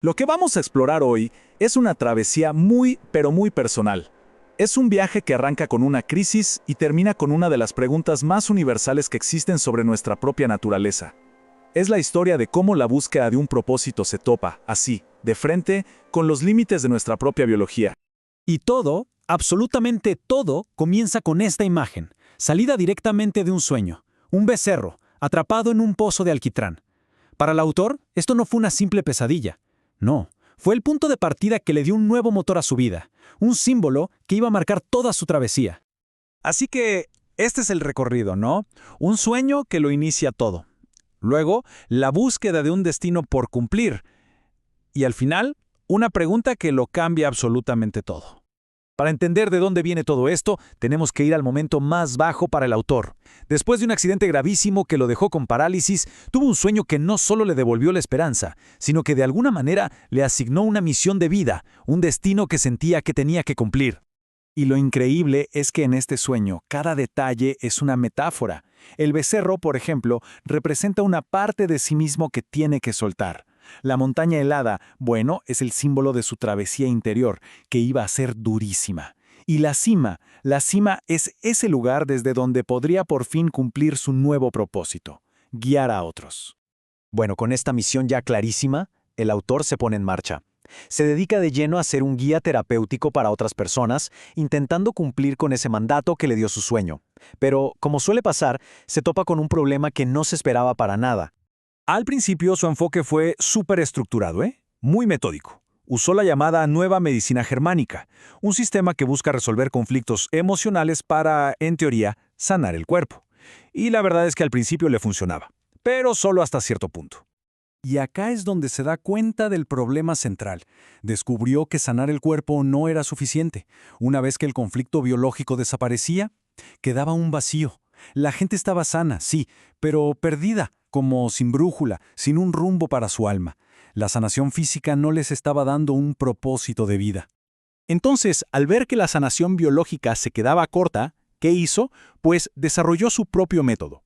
Lo que vamos a explorar hoy es una travesía muy, pero muy personal. Es un viaje que arranca con una crisis y termina con una de las preguntas más universales que existen sobre nuestra propia naturaleza. Es la historia de cómo la búsqueda de un propósito se topa, así, de frente, con los límites de nuestra propia biología. Y todo, absolutamente todo, comienza con esta imagen, salida directamente de un sueño, un becerro, atrapado en un pozo de alquitrán. Para el autor, esto no fue una simple pesadilla. No, fue el punto de partida que le dio un nuevo motor a su vida, un símbolo que iba a marcar toda su travesía. Así que este es el recorrido, ¿no? Un sueño que lo inicia todo. Luego, la búsqueda de un destino por cumplir. Y al final, una pregunta que lo cambia absolutamente todo. Para entender de dónde viene todo esto, tenemos que ir al momento más bajo para el autor. Después de un accidente gravísimo que lo dejó con parálisis, tuvo un sueño que no solo le devolvió la esperanza, sino que de alguna manera le asignó una misión de vida, un destino que sentía que tenía que cumplir. Y lo increíble es que en este sueño cada detalle es una metáfora. El becerro, por ejemplo, representa una parte de sí mismo que tiene que soltar. La montaña helada, bueno, es el símbolo de su travesía interior, que iba a ser durísima. Y la cima es ese lugar desde donde podría por fin cumplir su nuevo propósito, guiar a otros. Bueno, con esta misión ya clarísima, el autor se pone en marcha. Se dedica de lleno a ser un guía terapéutico para otras personas, intentando cumplir con ese mandato que le dio su sueño. Pero, como suele pasar, se topa con un problema que no se esperaba para nada. Al principio su enfoque fue súper estructurado, muy metódico. Usó la llamada nueva medicina germánica, un sistema que busca resolver conflictos emocionales para, en teoría, sanar el cuerpo. Y la verdad es que al principio le funcionaba, pero solo hasta cierto punto. Y acá es donde se da cuenta del problema central. Descubrió que sanar el cuerpo no era suficiente. Una vez que el conflicto biológico desaparecía, quedaba un vacío. La gente estaba sana, sí, pero perdida, como sin brújula, sin un rumbo para su alma. La sanación física no les estaba dando un propósito de vida. Entonces, al ver que la sanación biológica se quedaba corta, ¿qué hizo? Pues desarrolló su propio método.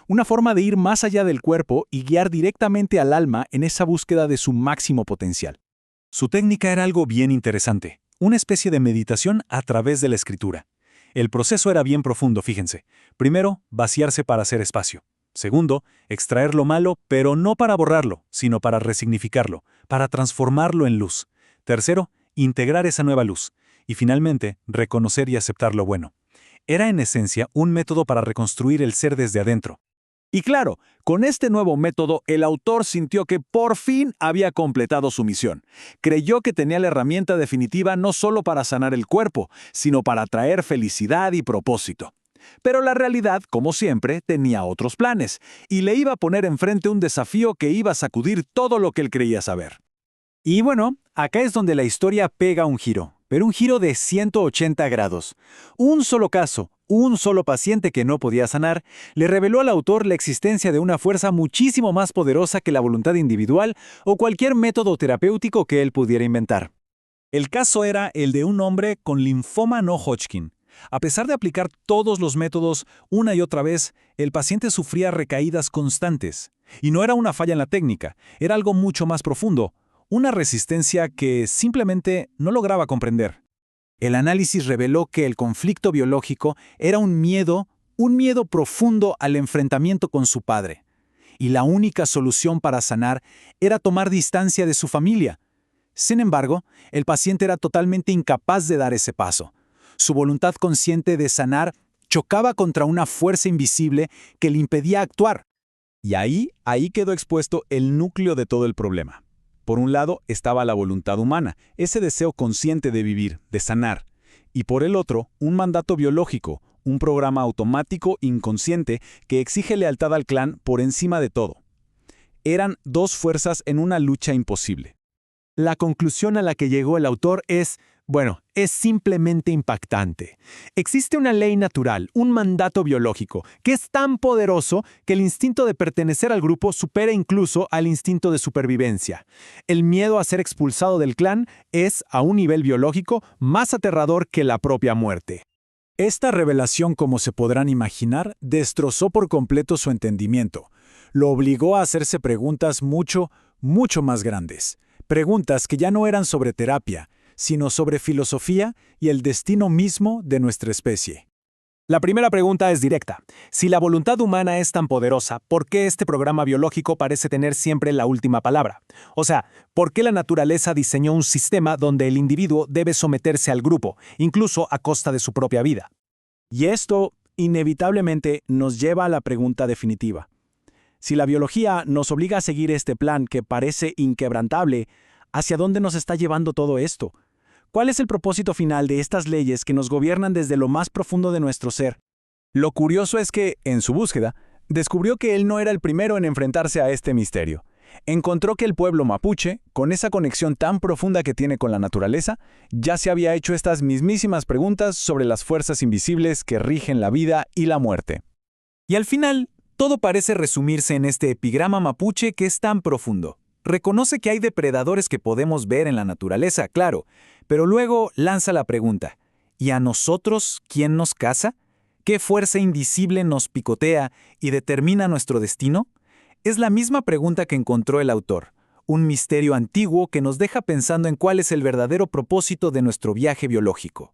Una forma de ir más allá del cuerpo y guiar directamente al alma en esa búsqueda de su máximo potencial. Su técnica era algo bien interesante, una especie de meditación a través de la escritura. El proceso era bien profundo, fíjense. Primero, vaciarse para hacer espacio. Segundo, extraer lo malo, pero no para borrarlo, sino para resignificarlo, para transformarlo en luz. Tercero, integrar esa nueva luz. Y finalmente, reconocer y aceptar lo bueno. Era en esencia un método para reconstruir el ser desde adentro. Y claro, con este nuevo método, el autor sintió que por fin había completado su misión. Creyó que tenía la herramienta definitiva no solo para sanar el cuerpo, sino para traer felicidad y propósito. Pero la realidad, como siempre, tenía otros planes, y le iba a poner enfrente un desafío que iba a sacudir todo lo que él creía saber. Y bueno, acá es donde la historia pega un giro, pero un giro de 180 grados. Un solo caso, un solo paciente que no podía sanar, le reveló al autor la existencia de una fuerza muchísimo más poderosa que la voluntad individual o cualquier método terapéutico que él pudiera inventar. El caso era el de un hombre con linfoma no Hodgkin. A pesar de aplicar todos los métodos una y otra vez, el paciente sufría recaídas constantes. Y no era una falla en la técnica, era algo mucho más profundo, una resistencia que simplemente no lograba comprender. El análisis reveló que el conflicto biológico era un miedo profundo al enfrentamiento con su padre. Y la única solución para sanar era tomar distancia de su familia. Sin embargo, el paciente era totalmente incapaz de dar ese paso. Su voluntad consciente de sanar chocaba contra una fuerza invisible que le impedía actuar. Y ahí quedó expuesto el núcleo de todo el problema. Por un lado estaba la voluntad humana, ese deseo consciente de vivir, de sanar. Y por el otro, un mandato biológico, un programa automático inconsciente que exige lealtad al clan por encima de todo. Eran dos fuerzas en una lucha imposible. La conclusión a la que llegó el autor es simplemente impactante. Existe una ley natural, un mandato biológico, que es tan poderoso que el instinto de pertenecer al grupo supera incluso al instinto de supervivencia. El miedo a ser expulsado del clan es, a un nivel biológico, más aterrador que la propia muerte. Esta revelación, como se podrán imaginar, destrozó por completo su entendimiento. Lo obligó a hacerse preguntas mucho más grandes. Preguntas que ya no eran sobre terapia, sino sobre filosofía y el destino mismo de nuestra especie. La primera pregunta es directa. Si la voluntad humana es tan poderosa, ¿por qué este programa biológico parece tener siempre la última palabra? O sea, ¿por qué la naturaleza diseñó un sistema donde el individuo debe someterse al grupo, incluso a costa de su propia vida? Y esto, inevitablemente, nos lleva a la pregunta definitiva. Si la biología nos obliga a seguir este plan que parece inquebrantable, ¿hacia dónde nos está llevando todo esto? ¿Cuál es el propósito final de estas leyes que nos gobiernan desde lo más profundo de nuestro ser? Lo curioso es que, en su búsqueda, descubrió que él no era el primero en enfrentarse a este misterio. Encontró que el pueblo mapuche, con esa conexión tan profunda que tiene con la naturaleza, ya se había hecho estas mismísimas preguntas sobre las fuerzas invisibles que rigen la vida y la muerte. Y al final, todo parece resumirse en este epigrama mapuche que es tan profundo. Reconoce que hay depredadores que podemos ver en la naturaleza, claro, pero luego lanza la pregunta, ¿y a nosotros quién nos caza? ¿Qué fuerza invisible nos picotea y determina nuestro destino? Es la misma pregunta que encontró el autor, un misterio antiguo que nos deja pensando en cuál es el verdadero propósito de nuestro viaje biológico.